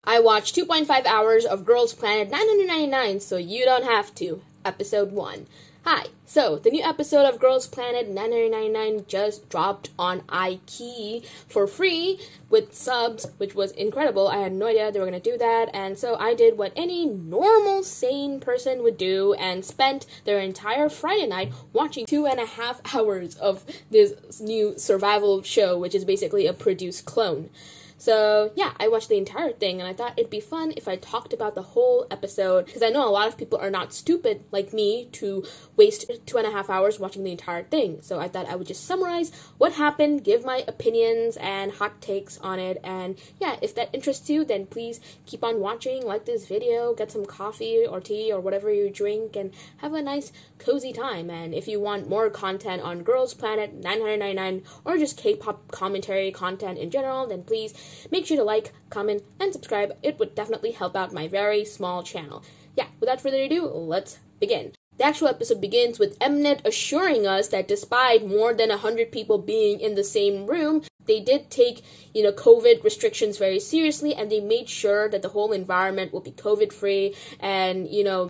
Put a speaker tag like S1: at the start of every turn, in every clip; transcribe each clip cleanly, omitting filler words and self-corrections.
S1: I watched 2.5 hours of Girls Planet 999, so you don't have to. Episode 1. Hi, so the new episode of Girls Planet 999 just dropped on iKey for free with subs, which was incredible. I had no idea they were going to do that, and so I did what any normal, sane person would do and spent their entire Friday night watching 2.5 hours of this new survival show, which is basically a produced clone. So, yeah, I watched the entire thing, and I thought it'd be fun if I talked about the whole episode, because I know a lot of people are not stupid like me to waste 2.5 hours watching the entire thing. So I thought I would just summarize what happened, give my opinions and hot takes on it, and yeah, if that interests you, then please keep on watching, like this video, get some coffee or tea or whatever you drink, and have a nice, cozy time. And if you want more content on Girls Planet 999, or just K-pop commentary content in general, then please make sure to like, comment, and subscribe. It would definitely help out my very small channel. Yeah, without further ado, let's begin. The actual episode begins with mnet assuring us that despite more than 100 people being in the same room, they did take, COVID restrictions very seriously, and they made sure that the whole environment will be COVID-free and,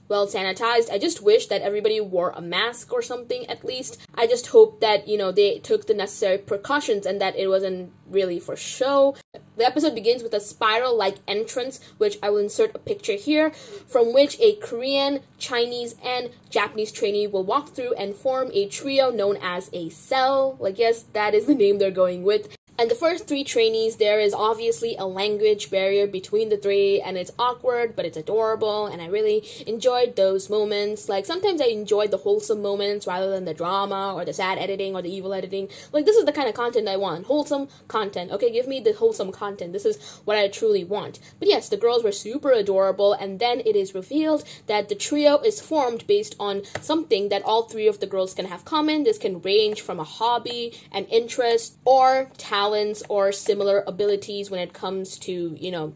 S1: well sanitized. I just wish that everybody wore a mask or something at least. I just hope that, they took the necessary precautions and that it wasn't really for show. The episode begins with a spiral-like entrance, which I will insert a picture here, from which a Korean, Chinese, and Japanese trainee will walk through and form a trio known as a cell. Yes, that is the name they're going with. And the first 3 trainees, there is obviously a language barrier between the 3, and it's awkward, but it's adorable, and I really enjoyed those moments. Sometimes I enjoyed the wholesome moments rather than the drama, or the sad editing, or the evil editing. This is the kind of content I want. Wholesome content. Okay, give me the wholesome content. This is what I truly want. But yes, the girls were super adorable, and then it is revealed that the trio is formed based on something that all 3 of the girls can have common. This can range from a hobby, an interest, or talents or similar abilities when it comes to,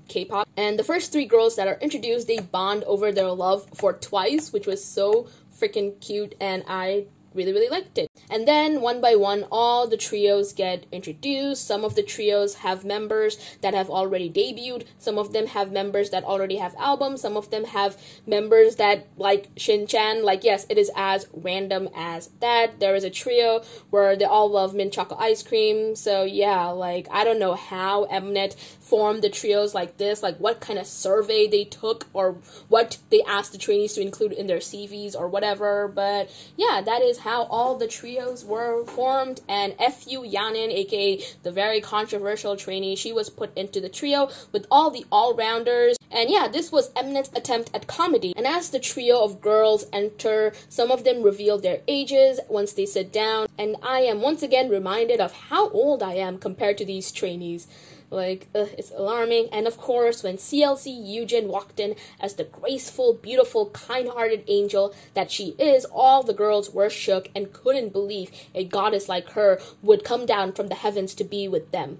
S1: K-pop. And the first 3 girls that are introduced, they bond over their love for Twice, which was so freaking cute, and I really liked it. And then, one by one, all the trios get introduced. Some of the trios have members that have already debuted. Some of them have members that already have albums. Some of them have members that, like Shin-chan, yes, it is as random as that. There is a trio where they all love mint chocolate ice cream. So, yeah, I don't know how mnet formed the trios like this, what kind of survey they took, or what they asked the trainees to include in their CVs or whatever. But, yeah, that is how all the trios were formed, and Fu Yanin, aka the very controversial trainee, she was put into the trio with all the all-rounders. And yeah, this was mnet's attempt at comedy. And as the trio of girls enter, some of them reveal their ages once they sit down, and I am once again reminded of how old I am compared to these trainees. It's alarming. And of course, when CLC Yujin walked in as the graceful, beautiful, kind-hearted angel that she is, all the girls were shook and couldn't believe a goddess like her would come down from the heavens to be with them.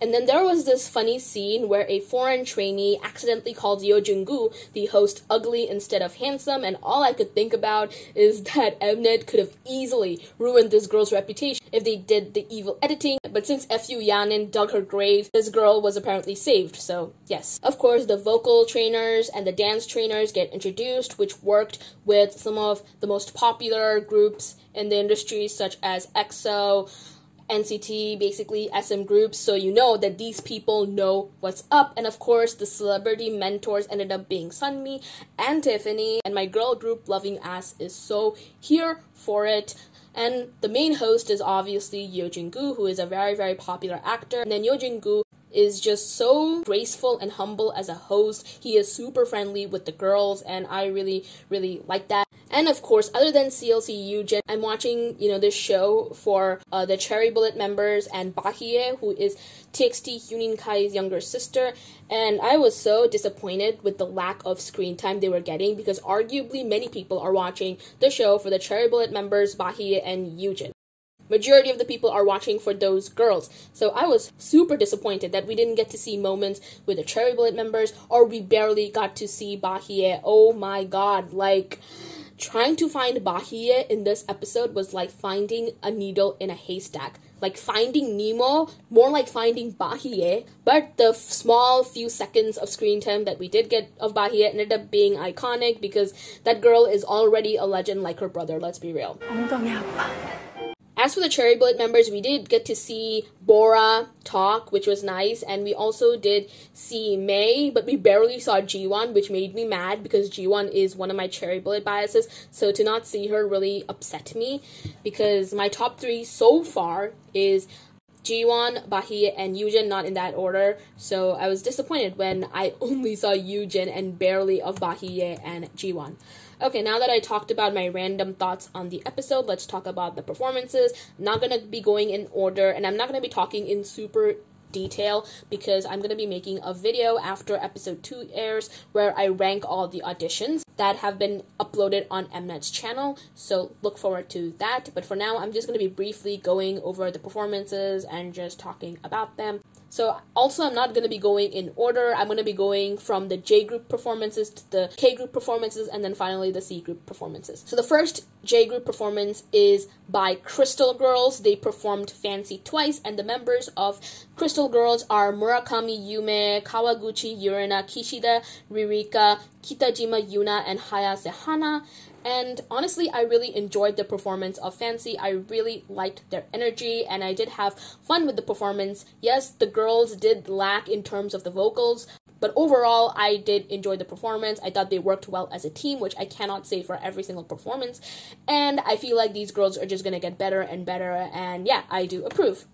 S1: And then there was this funny scene where a foreign trainee accidentally called Yojin-gu, the host, ugly instead of handsome, and all I could think about is that mnet could have easily ruined this girl's reputation if they did the evil editing, but since Fu Yanin dug her grave, this girl was apparently saved, so yes. Of course, the vocal trainers and the dance trainers get introduced, which worked with some of the most popular groups in the industry, such as EXO, NCT, basically SM groups, so you know that these people know what's up. And of course, the celebrity mentors ended up being Sunmi and Tiffany, and my girl group Loving Ass is so here for it. And the main host is obviously Yojin-gu, who is a very popular actor. And then Yojin-gu is just so graceful and humble as a host. He is super friendly with the girls, and I really like that. And of course, other than CLC Yujin, I'm watching, this show for the Cherry Bullet members and Bahie, who is TXT Hyunin Kai's younger sister. And I was so disappointed with the lack of screen time they were getting, because arguably many people are watching the show for the Cherry Bullet members, Bahie and Yujin. Majority of the people are watching for those girls. So I was super disappointed that we didn't get to see moments with the Cherry Bullet members, or we barely got to see Bahie. Oh my god, Trying to find Bahie in this episode was like finding a needle in a haystack. Like finding Nemo, more like finding Bahie. But the small few seconds of screen time that we did get of Bahie ended up being iconic because that girl is already a legend like her brother, let's be real. As for the Cherry Bullet members, we did get to see Bora talk, which was nice, and we also did see May, but we barely saw Jiwon, which made me mad because Jiwon is one of my Cherry Bullet biases, so to not see her really upset me because my top 3 so far is Jiwon, Bahie, and Yujin, not in that order, so I was disappointed when I only saw Yujin and barely of Bahie and Jiwon. Okay, now that I talked about my random thoughts on the episode, let's talk about the performances. I'm not going to be going in order, and I'm not going to be talking in super detail because I'm going to be making a video after episode 2 airs where I rank all the auditions that have been uploaded on mnet's channel, so look forward to that. But for now, I'm just going to be briefly going over the performances and just talking about them. So also, I'm not going to be going in order. I'm going to be going from the J group performances to the K group performances and then finally the C group performances. So the first J group performance is by Crystal Girls. They performed Fancy twice, and the members of Crystal Girls are Murakami Yume, Kawaguchi Yurina, Kishida Ririka, Kitajima Yuna, and Hayase Hana. And honestly, I really enjoyed the performance of Fancy. I really liked their energy, and I did have fun with the performance. Yes, the girls did lack in terms of the vocals, but overall, I did enjoy the performance. I thought they worked well as a team, which I cannot say for every single performance. And I feel like these girls are just going to get better and better, and yeah, I do approve.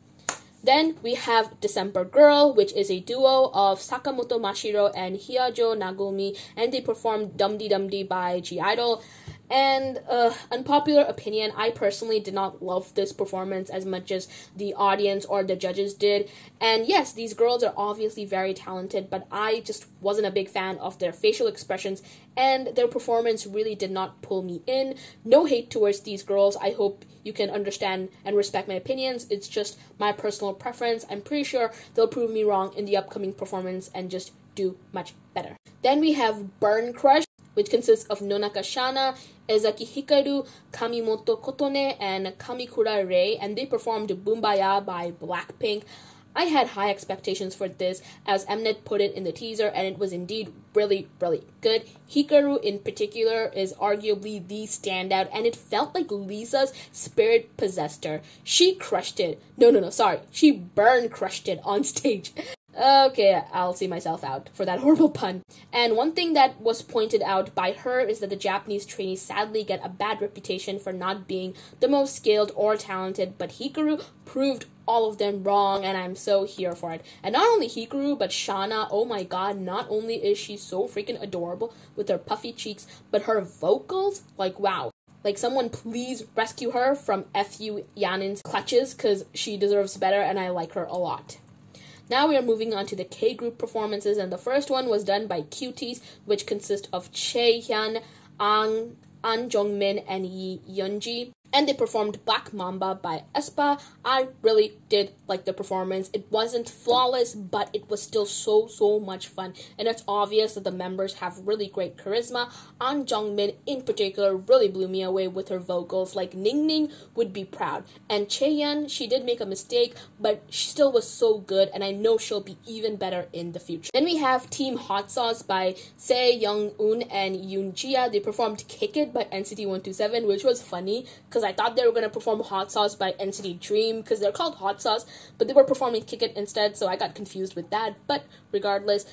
S1: Then we have December Girl, which is a duo of Sakamoto Mashiro and Hiajo Nagomi, and they performed Dum Dee Dum Dee by i-dle. And unpopular opinion, I personally did not love this performance as much as the audience or the judges did. And yes, these girls are obviously very talented, but I just wasn't a big fan of their facial expressions, and their performance really did not pull me in. No hate towards these girls. I hope you can understand and respect my opinions. It's just my personal preference. I'm pretty sure they'll prove me wrong in the upcoming performance and just do much better. Then we have Burn Crush, which consists of Nonaka Shana, Ezaki Hikaru, Kamimoto Kotone, and Kamikura Rei, and they performed Bumbaya by Blackpink. I had high expectations for this, as Mnet put it in the teaser, and it was indeed really, really good. Hikaru in particular is arguably the standout, and it felt like Lisa's spirit possessed her. She crushed it. She burn crushed it on stage. Okay, I'll see myself out for that horrible pun. And one thing that was pointed out by her is that the Japanese trainees sadly get a bad reputation for not being the most skilled or talented, but Hikaru proved all of them wrong, and I'm so here for it. And not only Hikaru, but Shana, oh my god, not only is she so freaking adorable with her puffy cheeks, but her vocals, like wow. Like, someone please rescue her from F.U. Yanin's clutches, because she deserves better, and I like her a lot. Now we are moving on to the K-group performances, and the first one was done by Cuties, which consist of Chaehyun, An Jongmin, and Yi Yeonji. And they performed Black Mamba by aespa. I really did like the performance. It wasn't flawless, but it was still so much fun. And it's obvious that the members have really great charisma. An Jongmin in particular really blew me away with her vocals. Like, Ning Ning would be proud. And Chaehyun, she did make a mistake, but she still was so good, and I know she'll be even better in the future. Then we have Team Hot Sauce by Se Young-un and Yoon Jia. They performed Kick It by NCT 127, which was funny, because I thought they were going to perform Hot Sauce by NCT Dream, because they're called Hot Sauce, but they were performing Kick It instead, so I got confused with that. But regardless,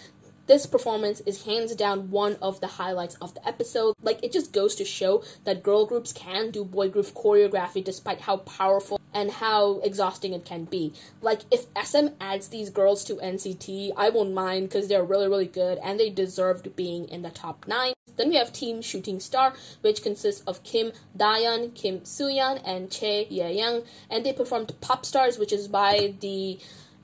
S1: this performance is hands down one of the highlights of the episode. Like, it just goes to show that girl groups can do boy group choreography despite how powerful and how exhausting it can be. Like, if SM adds these girls to NCT, I won't mind, because they're really good, and they deserved being in the top 9. Then we have Team Shooting Star, which consists of Kim Dayan, Kim Sooyeon, and Chae Ye-young, and they performed Pop Stars, which is by the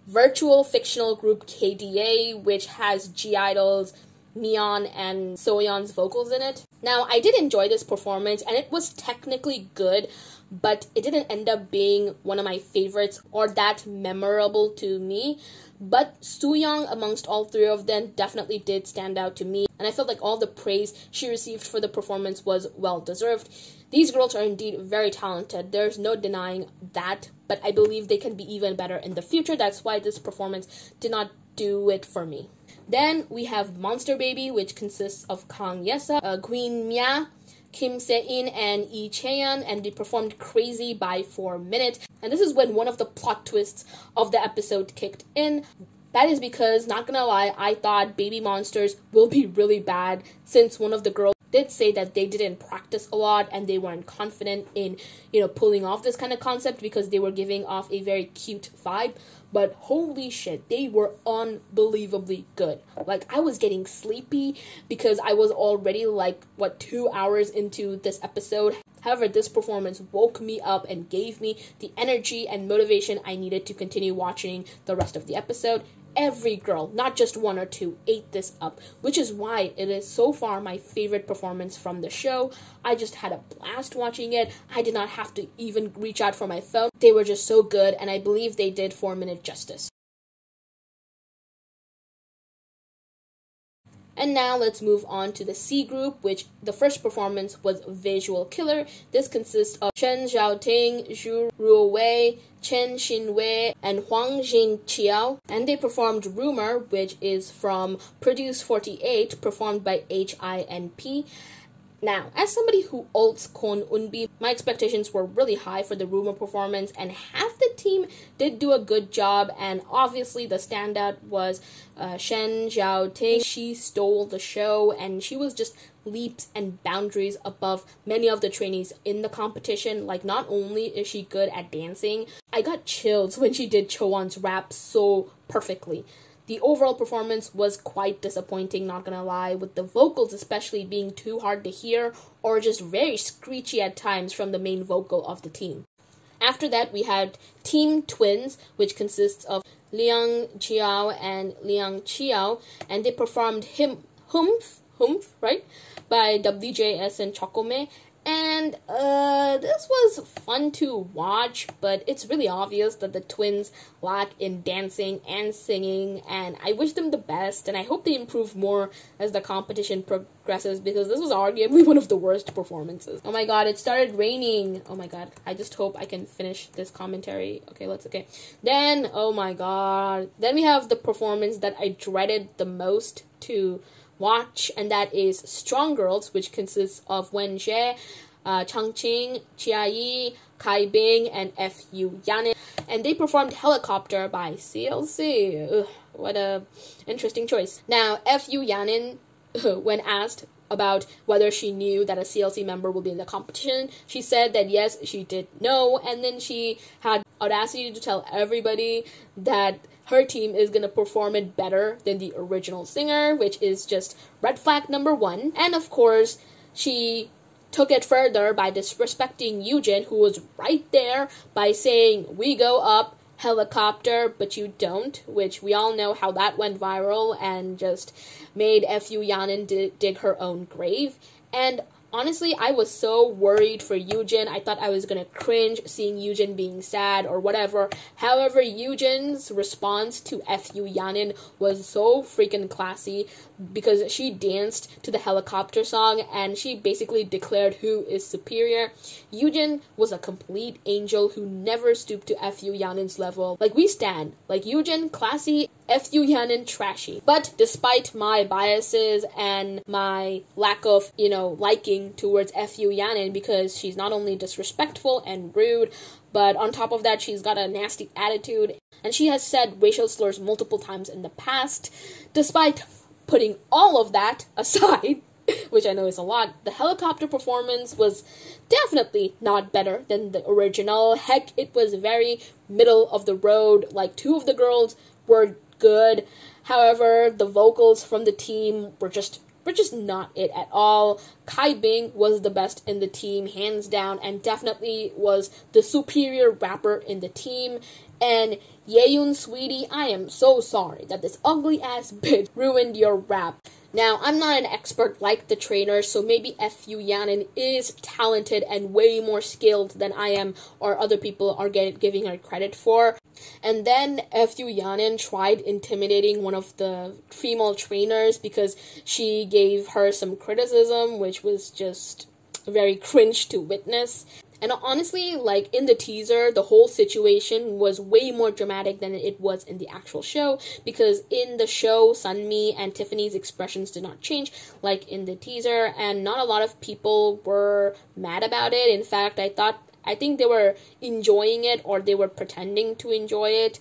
S1: virtual fictional group KDA, which has i-dle's Mion and Soyeon's vocals in it. Now, I did enjoy this performance, and it was technically good, but it didn't end up being one of my favorites or that memorable to me. But Sooyoung, amongst all three of them, definitely did stand out to me, and I felt like all the praise she received for the performance was well deserved. These girls are indeed very talented, there's no denying that, but I believe they can be even better in the future. That's why this performance did not do it for me. Then we have Monster Baby, which consists of Kang Yesa, Queen Mia, Kim Se-in, and Lee Chaeyeon, and they performed Crazy by 4 minutes. And this is when one of the plot twists of the episode kicked in. That is because, not gonna lie, I thought Baby Monsters will be really bad, since one of the girls did say that they didn't practice a lot and they weren't confident in, pulling off this kind of concept because they were giving off a very cute vibe. But holy shit, they were unbelievably good. Like, I was getting sleepy because I was already 2 hours into this episode. However, this performance woke me up and gave me the energy and motivation I needed to continue watching the rest of the episode. Every girl, not just one or two, ate this up, which is why it is so far my favorite performance from the show. I just had a blast watching it. I did not have to even reach out for my phone. They were just so good, and I believe they did 4 minute justice. And now let's move on to the C group, which the first performance was Visual Killer. This consists of Chen Xiaoting, Zhu Ruowei, Chen Xinwei, and Huang Jinqiao. And they performed Rumor, which is from Produce 48, performed by HINP. Now, as somebody who ults Kon Unbi, my expectations were really high for the Rumor performance, and half the team did do a good job, and obviously the standout was Shen Xiaoting. She stole the show, and she was just leaps and boundaries above many of the trainees in the competition. Like, not only is she good at dancing, I got chills when she did Chowan's rap so perfectly. The overall performance was quite disappointing, not gonna lie, with the vocals especially being too hard to hear or just very screechy at times from the main vocal of the team. After that, we had Team Twins, which consists of Liang Chiao and Liang Chiao, and they performed Humph, right, by WJS and Chokome. And this was fun to watch, but it's really obvious that the twins lack in dancing and singing, and I wish them the best, and I hope they improve more as the competition progresses, because this was arguably one of the worst performances. Oh my god, it started raining. Oh my god, I just hope I can finish this commentary. Okay. Then, oh my god, then we have the performance that I dreaded the most to watch, and that is Strong Girls, which consists of Wen Jie, Changqing, Chia Yi, Kai Bing, and Fu Yanin. And they performed Helicopter by CLC. Ugh, what a interesting choice. Now, Fu Yanin, when asked about whether she knew that a CLC member would be in the competition, she said that yes, she did know, and then she had audacity to tell everybody that her team is gonna perform it better than the original singer, which is just red flag number 1. And of course, she took it further by disrespecting Yujin, who was right there, by saying, "We go up, helicopter, but you don't," which we all know how that went viral and just made Fu Yanin dig her own grave. And honestly, I was so worried for Yujin. I thought I was gonna cringe seeing Yujin being sad or whatever. However, Yujin's response to Fu Yanin was so freaking classy, because she danced to the Helicopter song and she basically declared who is superior. Yujin was a complete angel who never stooped to Fu Yanin's level. Like, we stan. Like, Yujin, classy, Fu Yanin, trashy. But despite my biases and my lack of, liking towards Fu Yanin, because she's not only disrespectful and rude, but on top of that, she's got a nasty attitude, and she has said racial slurs multiple times in the past. Despite putting all of that aside, which I know is a lot, the Helicopter performance was definitely not better than the original. Heck, it was very middle of the road. Like, 2 of the girls were good. However, the vocals from the team were just not it at all. Kai Bing was the best in the team, hands down, and definitely was the superior rapper in the team. And Yeyoon, sweetie, I am so sorry that this ugly-ass bitch ruined your rap. Now, I'm not an expert like the trainer, so maybe Fu Yanin is talented and way more skilled than I am or other people are giving her credit for. And then Fu Yanin tried intimidating one of the female trainers because she gave her some criticism, which was just very cringe to witness. And honestly, like, in the teaser, the whole situation was way more dramatic than it was in the actual show, because in the show, Sunmi and Tiffany's expressions did not change, like in the teaser, and not a lot of people were mad about it. In fact, I think they were enjoying it, or they were pretending to enjoy it.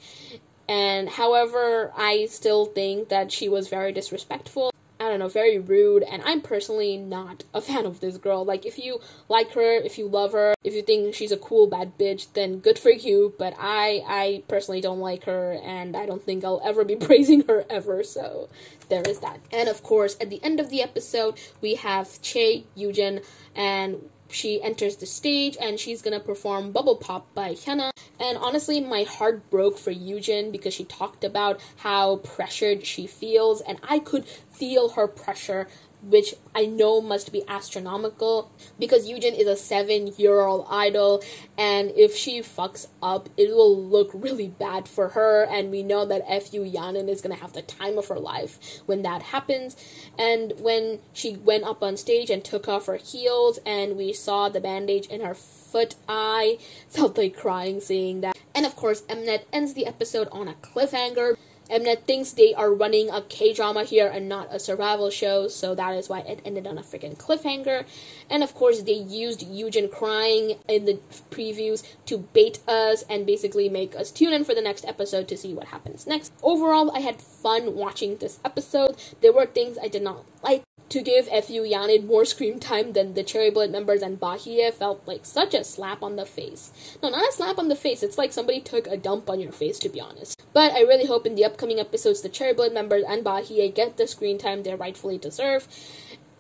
S1: And however, I still think that she was very disrespectful. I don't know, very rude, and I'm personally not a fan of this girl. Like, if you like her, if you love her, if you think she's a cool bad bitch, then good for you, but I personally don't like her, and I don't think I'll ever be praising her ever, so there is that. And of course, at the end of the episode, we have Che Yujin, and she enters the stage, and she's gonna perform Bubble Pop by Hyuna. And honestly, my heart broke for Yujin because she talked about how pressured she feels, and I could feel her pressure, which I know must be astronomical, because Yujin is a 7-year-old idol, and if she fucks up, it will look really bad for her, and we know that Fu Yanin is gonna have the time of her life when that happens. And when she went up on stage and took off her heels, and we saw the bandage in her foot, I felt like crying seeing that. And of course, mnet ends the episode on a cliffhanger. Mnet thinks they are running a K-drama here and not a survival show, so that is why it ended on a freaking cliffhanger. And of course, they used Yujin crying in the previews to bait us and basically make us tune in for the next episode to see what happens next. Overall, I had fun watching this episode. There were things I did not like. To give Fu Yanin more screen time than the Cherry Bullet members and Bahia felt like such a slap on the face. No, not a slap on the face, it's like somebody took a dump on your face, to be honest. But I really hope in the upcoming episodes the Cherry Bullet members and Bahia get the screen time they rightfully deserve.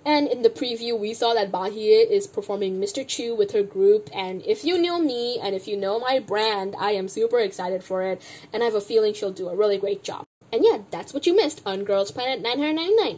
S1: And in the preview, we saw that Bahia is performing Mr. Chu with her group, and if you know me, and if you know my brand, I am super excited for it, and I have a feeling she'll do a really great job. And yeah, that's what you missed on Girls Planet 999.